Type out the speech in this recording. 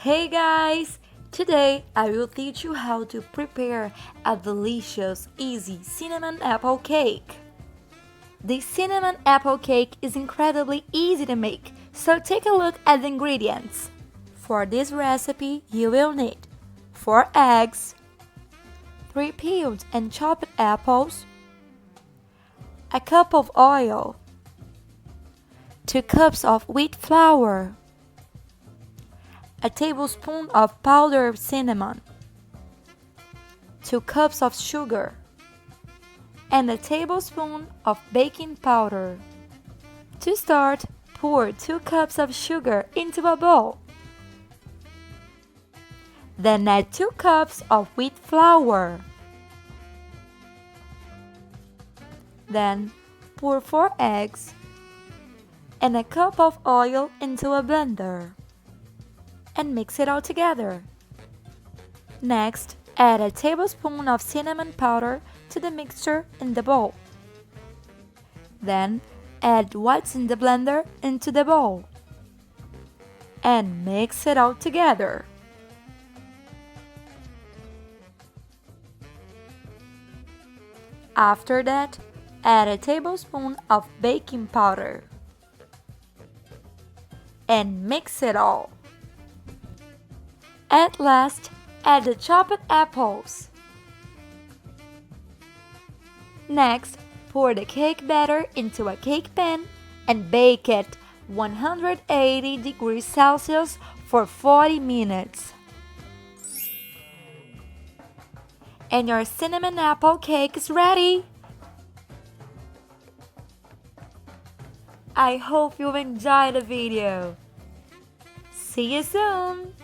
Hey guys! Today I will teach you how to prepare a delicious, easy cinnamon apple cake. The cinnamon apple cake is incredibly easy to make, so take a look at the ingredients. For this recipe, you will need 4 eggs, 3 peeled and chopped apples, a cup of oil, 2 cups of wheat flour, a tablespoon of powdered cinnamon, 2 cups of sugar, and a tablespoon of baking powder. To start, pour 2 cups of sugar into a bowl. Then add 2 cups of wheat flour. Then pour 4 eggs and a cup of oil into a blender and mix it all together. Next, add a tablespoon of cinnamon powder to the mixture in the bowl. Then, add what's in the blender into the bowl and mix it all together. After that, add a tablespoon of baking powder and mix it all. At last, add the chopped apples. Next, pour the cake batter into a cake pan and bake at 180 degrees Celsius for 40 minutes. And your cinnamon apple cake is ready! I hope you enjoyed the video. See you soon!